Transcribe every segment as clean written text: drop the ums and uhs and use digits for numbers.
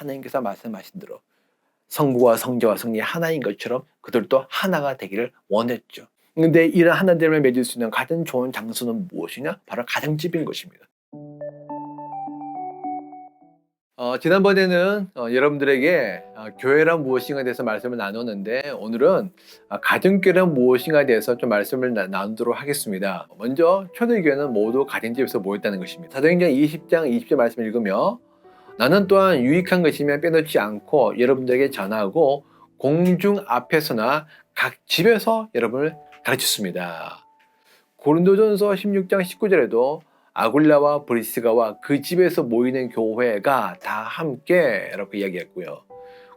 하나님께서 말씀하신 대로 성부와 성자와 성령이 하나인 것처럼 그들도 하나가 되기를 원했죠. 근데 이런 하나됨을 맺을 수 있는 가장 좋은 장소는 무엇이냐? 바로 가정집인 것입니다. 지난번에는 여러분들에게 교회란 무엇인가에 대해서 말씀을 나눴는데, 오늘은 가정교회란 무엇인가에 대해서 좀 말씀을 나누도록 하겠습니다. 먼저 초대교회는 모두 가정집에서 모였다는 것입니다. 사도행전 20장 20절 말씀을 읽으며, 나는 또한 유익한 것이면 빼놓지 않고 여러분들에게 전하고 공중 앞에서나 각 집에서 여러분을 가르쳤습니다. 고린도전서 16장 19절에도 아굴라와 브리스가와 그 집에서 모이는 교회가 다 함께 라고 이야기했고요.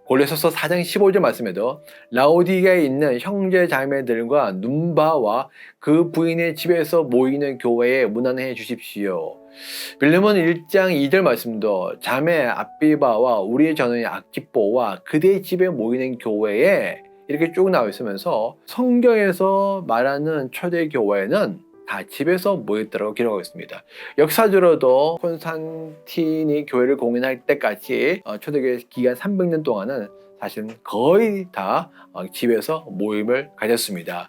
골로새서 4장 15절 말씀에도 라오디게아에 있는 형제 자매들과 눈바와 그 부인의 집에서 모이는 교회에 문안해 주십시오. 빌레몬 1장 2절 말씀도 자매 아비바와 우리의 전우의 아키뽀와 그대의 집에 모이는 교회에 이렇게 쭉 나와 있으면서 성경에서 말하는 초대교회는 다 집에서 모였다고 기록하고 있습니다. 역사적으로도 콘스탄틴이 교회를 공인할 때까지 초대교회 기간 300년 동안은 사실은 거의 다 집에서 모임을 가졌습니다.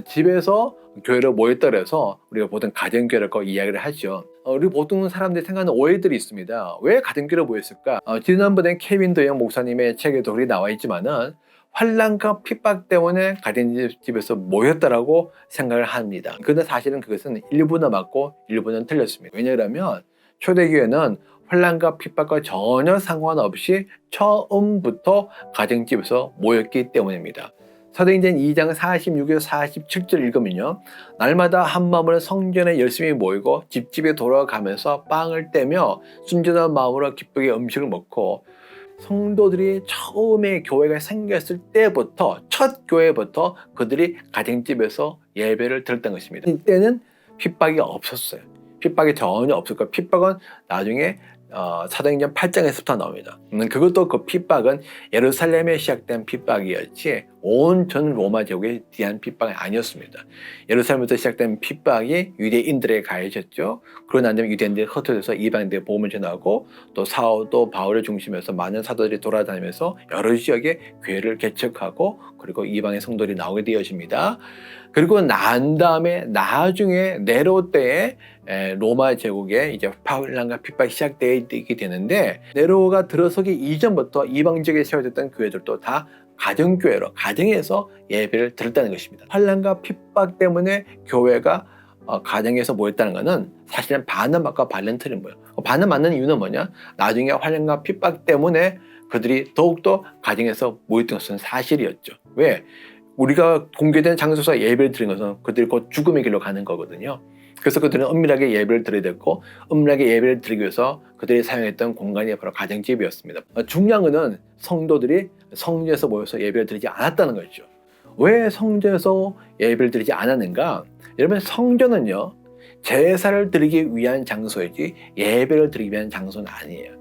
집에서 교회로 모였다 그래서 우리가 보통 가정교회라고 이야기를 하죠. 우리 보통 사람들이 생각하는 오해들이 있습니다. 왜 가정교회로 모였을까? 지난번에 케빈 더영 목사님의 책에도 그렇게 나와 있지만은 환난과 핍박 때문에 가정집에서 모였다라고 생각을 합니다. 그런데 사실은 그것은 일부는 맞고 일부는 틀렸습니다. 왜냐하면 초대교회는 환난과 핍박과 전혀 상관없이 처음부터 가정집에서 모였기 때문입니다. 사도행전 2장 46에서 47절 읽으면요, 날마다 한 마음으로 성전에 열심히 모이고 집집에 돌아가면서 빵을 떼며 순전한 마음으로 기쁘게 음식을 먹고, 성도들이 처음에 교회가 생겼을 때부터, 첫 교회부터 그들이 가정집에서 예배를 드렸던 것입니다. 이때는 핍박이 없었어요. 핍박이 전혀 없었고, 핍박은 나중에 사도행전 8장에서부터 나옵니다. 그것도 그 핍박은 예루살렘에 시작된 핍박이었지 온 전 로마 제국에 대한 핍박이 아니었습니다. 예루살렘부터 시작된 핍박이 유대인들에게 가해졌죠. 그러고 난 다음에 유대인들이 흩어져서 이방인들에게 복음을 전하고, 또 사도 바울을 중심해서 많은 사도들이 돌아다니면서 여러 지역에 교회를 개척하고, 그리고 이방의 성도들이 나오게 되어집니다. 그리고 난 다음에 나중에 네로 때에 로마 제국에 이제 환난과 핍박이 시작되게 되는데, 네로가 들어서기 이전부터 이방 지역에 세워졌던 교회들도 다 가정교회로, 가정에서 예배를 드렸다는 것입니다. 환난과 핍박 때문에 교회가 가정에서 모였다는 것은 사실은 반은 맞고 반은 틀린 거예요. 반은 맞는 이유는 뭐냐? 나중에 환난과 핍박 때문에 그들이 더욱더 가정에서 모였던 것은 사실이었죠. 왜? 우리가 공개된 장소에서 예배를 드린 것은 그들이 곧 죽음의 길로 가는 거거든요. 그래서 그들은 은밀하게 예배를 드려야 됐고, 은밀하게 예배를 드리기 위해서 그들이 사용했던 공간이 바로 가정집이었습니다. 중요한 것은 성도들이 성전에서 모여서 예배를 드리지 않았다는 거죠. 왜 성전에서 예배를 드리지 않았는가? 여러분, 성전은요, 제사를 드리기 위한 장소이지 예배를 드리기 위한 장소는 아니에요.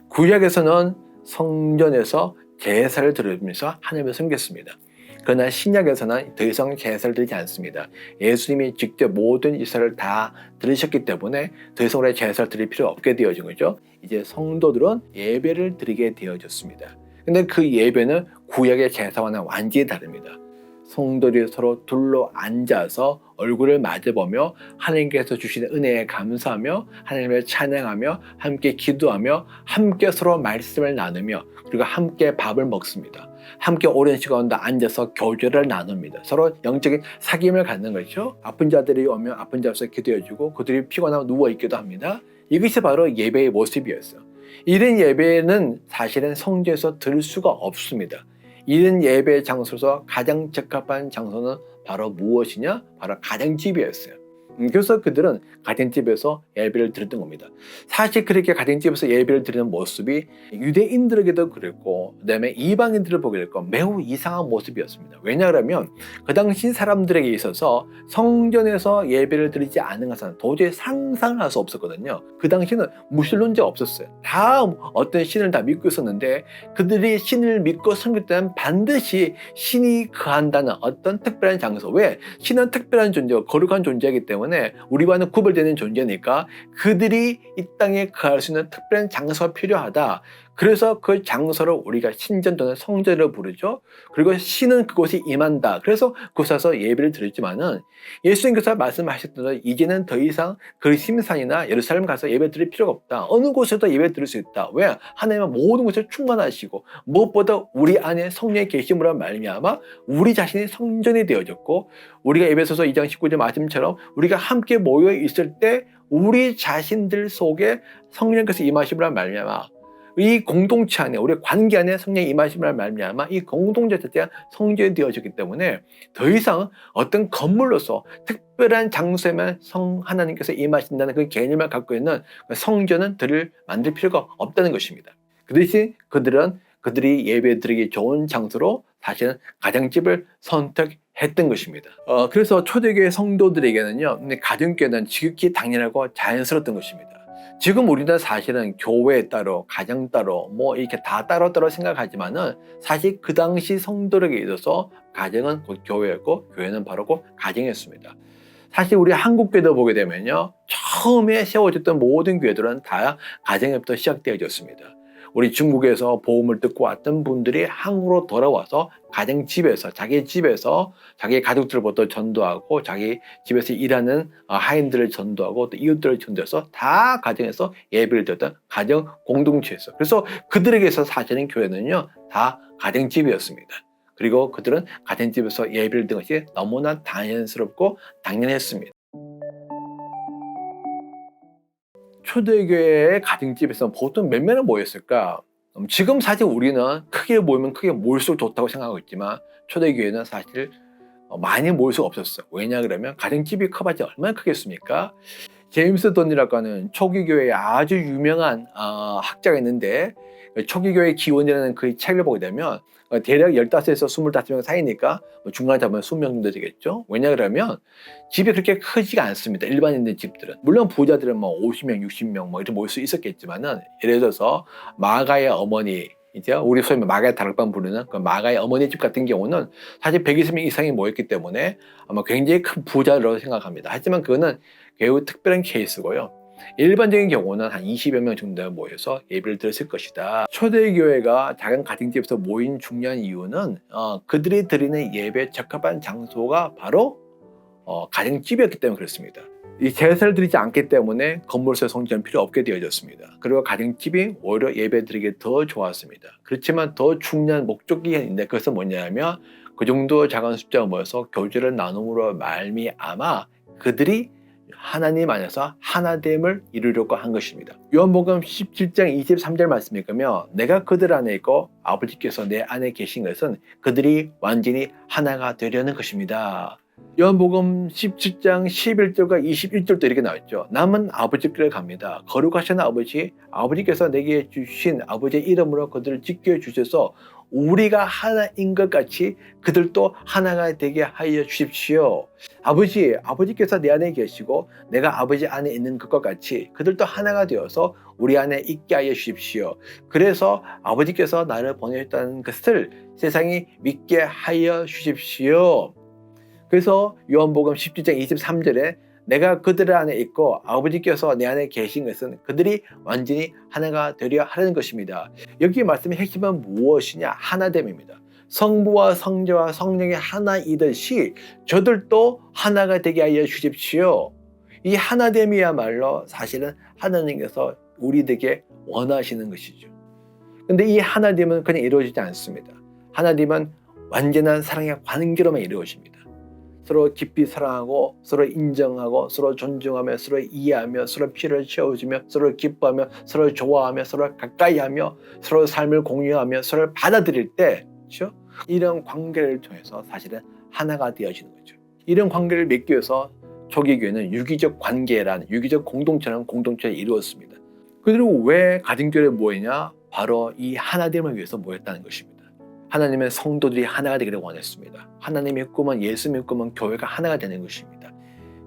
구약에서는 성전에서 제사를 드리면서 하나님을 섬겼습니다. 그러나 신약에서는 더 이상 제사를 드리지 않습니다. 예수님이 직접 모든 제사를 다 드리셨기 때문에 더 이상 우리가 제사를 드릴 필요 없게 되어진 거죠. 이제 성도들은 예배를 드리게 되어졌습니다. 근데 그 예배는 구약의 제사와는 완전히 다릅니다. 성도들이 서로 둘러 앉아서 얼굴을 마주보며 하나님께서 주시는 은혜에 감사하며 하나님을 찬양하며 함께 기도하며 함께 서로 말씀을 나누며, 그리고 함께 밥을 먹습니다. 함께 오랜 시간 앉아서 교제를 나눕니다. 서로 영적인 사귐을 갖는 거죠. 아픈 자들이 오면 아픈 자로서 기도해주고, 그들이 피곤하고 누워있기도 합니다. 이것이 바로 예배의 모습이었어요. 이런 예배는 사실은 성전에서 드릴 수가 없습니다. 이런 예배 장소에서 가장 적합한 장소는 바로 무엇이냐? 바로 가정집이었어요. 그래서 그들은 가정집에서 예배를 드렸던 겁니다. 사실 그렇게 가정집에서 예배를 드리는 모습이 유대인들에게도 그랬고, 그 다음에 이방인들을 보게 됐고 매우 이상한 모습이었습니다. 왜냐하면 그 당시 사람들에게 있어서 성전에서 예배를 드리지 않은 것은 도저히 상상을 할 수 없었거든요. 그 당시는 무신론자가 없었어요. 다 어떤 신을 다 믿고 있었는데, 그들이 신을 믿고 섬길 때는 반드시 신이 거한다는 어떤 특별한 장소, 왜? 신은 특별한 존재고 거룩한 존재이기 때문에 우리와는 구별되는 존재니까 그들이 이 땅에 거할 수 있는 특별한 장소가 필요하다. 그래서 그 장소를 우리가 신전 또는 성전으로 부르죠. 그리고 신은 그곳에 임한다. 그래서 그곳에서 예배를 드렸지만은 예수님께서 말씀하셨던 대로 이제는 더 이상 그리심산이나 예루살렘 가서 예배 드릴 필요가 없다. 어느 곳에도 예배 드릴 수 있다. 왜? 하나님은 모든 곳에 충만하시고 무엇보다 우리 안에 성령의 계심으로 말미암아 우리 자신이 성전이 되어졌고, 우리가 에베소서 2장 19절 말씀처럼 우리가 함께 모여 있을 때 우리 자신들 속에 성령께서 임하심으로 말미암아 이 공동체 안에, 우리 관계 안에 성령의 임하심을 말미암아 이 공동체 자체가 성전이 되어졌기 때문에 더 이상 어떤 건물로서 특별한 장소에만 하나님께서 임하신다는 그 개념을 갖고 있는 성전은 들을 만들 필요가 없다는 것입니다. 그 대신 그들이 예배드리기 좋은 장소로 사실은 가정집을 선택했던 것입니다. 그래서 초대교회 성도들에게는요, 가정교회는 지극히 당연하고 자연스러웠던 것입니다. 지금 우리는 사실은 교회 따로, 가정 따로, 뭐 이렇게 다 따로따로 생각하지만은 사실 그 당시 성도들에게 있어서 가정은 곧 교회였고 교회는 바로 곧 가정이었습니다. 사실 우리 한국교회도 보게 되면요, 처음에 세워졌던 모든 교회들은 다 가정에부터 시작되어졌습니다. 우리 중국에서 복음을 듣고 왔던 분들이 한국으로 돌아와서 가정집에서, 자기 집에서 자기 가족들부터 전도하고 자기 집에서 일하는 하인들을 전도하고 또 이웃들을 전도해서 다 가정에서 예배를 드렸던 가정 공동체였어요. 그래서 그들에게서 사실은 교회는요, 다 가정집이었습니다. 그리고 그들은 가정집에서 예배를 드린 것이 너무나 당연스럽고 당연했습니다. 초대교회의 가정집에서 보통 몇 명을 모였을까? 지금 사실 우리는 크게 모이면 크게 모일수록 좋다고 생각하고 있지만 초대교회는 사실 많이 모일 수가 없었어요. 왜냐 그러면 가정집이 커봤자 얼마나 크겠습니까? 제임스 던이라고 하는 초기교회의 아주 유명한 학자가 있는데, 초기교회 기원이라는 그 책을 보게 되면 대략 15에서 25명 사이니까 중간에 잡으면 20명 정도 되겠죠. 왜냐 그러면 집이 그렇게 크지가 않습니다. 일반인들 집들은. 물론 부자들은 뭐 50명, 60명 뭐 이렇게 모일 수 있었겠지만은, 예를 들어서 마가의 어머니, 이제 우리 소위 마가의 다락방 부르는 그 마가의 어머니 집 같은 경우는 사실 120명 이상이 모였기 때문에 아마 굉장히 큰 부자라고 생각합니다. 하지만 그거는 매우 특별한 케이스고요. 일반적인 경우는 한 20여 명 정도 모여서 예배를 드렸을 것이다. 초대교회가 작은 가정집에서 모인 중요한 이유는 그들이 드리는 예배에 적합한 장소가 바로 가정집이었기 때문에 그렇습니다. 이 제사를 드리지 않기 때문에 건물에서 성전 필요 없게 되어졌습니다. 그리고 가정집이 오히려 예배 드리기 더 좋았습니다. 그렇지만 더 중요한 목적이 있는데, 그것은 뭐냐면 그 정도 작은 숫자가 모여서 교제를 나눔으로 말미암아 그들이 하나님 안에서 하나됨을 이루려고 한 것입니다. 요한복음 17장 23절 말씀에 보면 내가 그들 안에 있고 아버지께서 내 안에 계신 것은 그들이 완전히 하나가 되려는 것입니다. 요한복음 17장 11절과 21절도 이렇게 나왔죠. 남은 아버지께로 갑니다. 거룩하신 아버지, 아버지께서 내게 주신 아버지의 이름으로 그들을 지켜주셔서 우리가 하나인 것 같이 그들도 하나가 되게 하여 주십시오. 아버지께서 내 안에 계시고 내가 아버지 안에 있는 것과 같이 그들도 하나가 되어서 우리 안에 있게 하여 주십시오. 그래서 아버지께서 나를 보내셨다는 것을 세상이 믿게 하여 주십시오. 그래서 요한복음 17장 23절에 내가 그들 안에 있고 아버지께서 내 안에 계신 것은 그들이 완전히 하나가 되려 하려는 것입니다. 여기 말씀의 핵심은 무엇이냐? 하나됨입니다. 성부와 성자와 성령이 하나이듯이 저들도 하나가 되게 하여 주십시오. 이 하나됨이야말로 사실은 하나님께서 우리에게 원하시는 것이죠. 그런데 이 하나됨은 그냥 이루어지지 않습니다. 하나됨은 완전한 사랑의 관계로만 이루어집니다. 서로 깊이 사랑하고 서로 인정하고 서로 존중하며 서로 이해하며 서로 피를 채워주며 서로 기뻐하며 서로 좋아하며 서로 가까이하며 서로 삶을 공유하며 서로 받아들일 때, 그렇죠? 이런 관계를 통해서 사실은 하나가 되어지는 거죠. 이런 관계를 맺기 위해서 초기교회는 유기적 관계라는 유기적 공동체라는 공동체를 이루었습니다. 그리고 왜 가정교회에 모이냐? 바로 이 하나됨을 위해서 모였다는 것입니다. 하나님은 성도들이 하나가 되기를 원했습니다. 하나님의 꿈은, 예수님의 꿈은 교회가 하나가 되는 것입니다.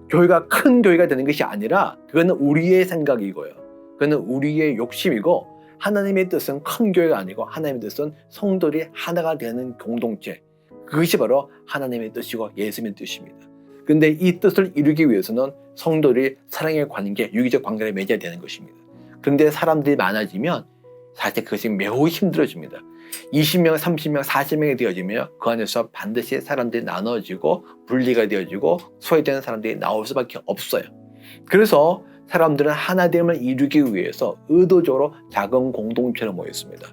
교회가 큰 교회가 되는 것이 아니라 그거는 우리의 생각이고요. 그거는 우리의 욕심이고, 하나님의 뜻은 큰 교회가 아니고 하나님의 뜻은 성도들이 하나가 되는 공동체. 그것이 바로 하나님의 뜻이고 예수님의 뜻입니다. 그런데 이 뜻을 이루기 위해서는 성도들이 사랑의 관계, 유기적 관계를 맺어야 되는 것입니다. 그런데 사람들이 많아지면 사실 그것이 매우 힘들어집니다. 20명, 30명, 40명이 되어지면 그 안에서 반드시 사람들이 나눠지고 분리가 되어지고 소외되는 사람들이 나올 수밖에 없어요. 그래서 사람들은 하나됨을 이루기 위해서 의도적으로 작은 공동체로 모였습니다.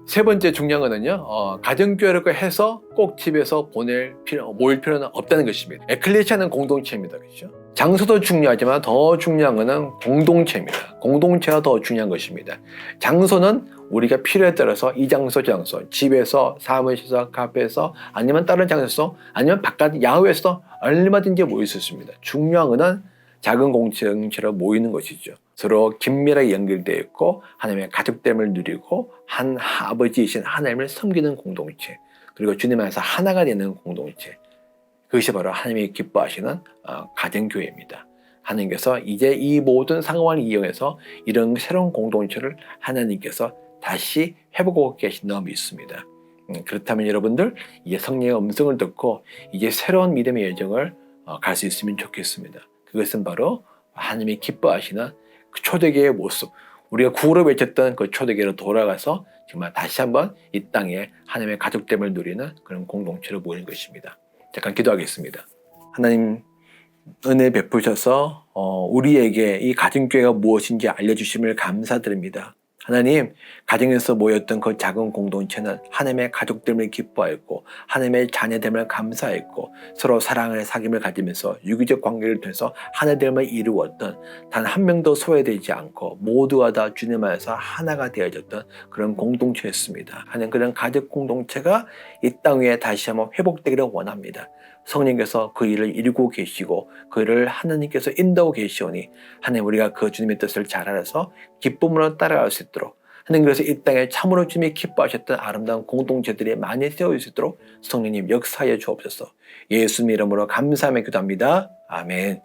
세 번째 중요한 거는요, 가정교회라고 해서 꼭 집에서 모일 필요는 없다는 것입니다. 에클레시아는 공동체입니다. 그렇죠? 장소도 중요하지만 더 중요한 거는 공동체입니다. 공동체가 더 중요한 것입니다. 장소는 우리가 필요에 따라서 이 장소, 집에서, 사무실에서, 카페에서, 아니면 다른 장소에서, 아니면 바깥 야외에서 얼마든지 모일 수 있습니다. 중요한 거는 작은 공동체로 모이는 것이죠. 서로 긴밀하게 연결되어 있고 하나님의 가족됨을 누리고 한 아버지이신 하나님을 섬기는 공동체, 그리고 주님 안에서 하나가 되는 공동체, 그것이 바로 하나님이 기뻐하시는 가정교회입니다. 하나님께서 이제 이 모든 상황을 이용해서 이런 새로운 공동체를 하나님께서 다시 회복하고 계신다고 믿습니다. 그렇다면 여러분들 이제 성령의 음성을 듣고 이제 새로운 믿음의 여정을 갈 수 있으면 좋겠습니다. 그것은 바로 하나님이 기뻐하시는 그 초대교회의 모습, 우리가 구호로 외쳤던 그 초대교회로 돌아가서 정말 다시 한번 이 땅에 하나님의 가족됨을 누리는 그런 공동체로 모이는 것입니다. 잠깐 기도하겠습니다. 하나님, 은혜 베푸셔서 우리에게 이 가정교회가 무엇인지 알려주심을 감사드립니다. 하나님, 가정에서 모였던 그 작은 공동체는 하나님의 가족됨을 기뻐했고 하나님의 자녀됨을 감사했고 서로 사랑을 사귐을 가지면서 유기적 관계를 통해서 하나됨을 이루었던 단 한 명도 소외되지 않고 모두가 다 주님 안에서 하나가 되어졌던 그런 공동체였습니다. 하나님, 그런 가족 공동체가 이 땅 위에 다시 한번 회복되기를 원합니다. 성령께서 그 일을 이루고 계시고 그 일을 하나님께서 인도하고 계시오니 하나님, 우리가 그 주님의 뜻을 잘 알아서 기쁨으로 따라갈 수 있도록, 하나님, 그래서 이 땅에 참으로 주님이 기뻐하셨던 아름다운 공동체들이 많이 세워질 수 있도록 성령님 역사하여 주옵소서. 예수님 이름으로 감사하며 기도합니다. 아멘.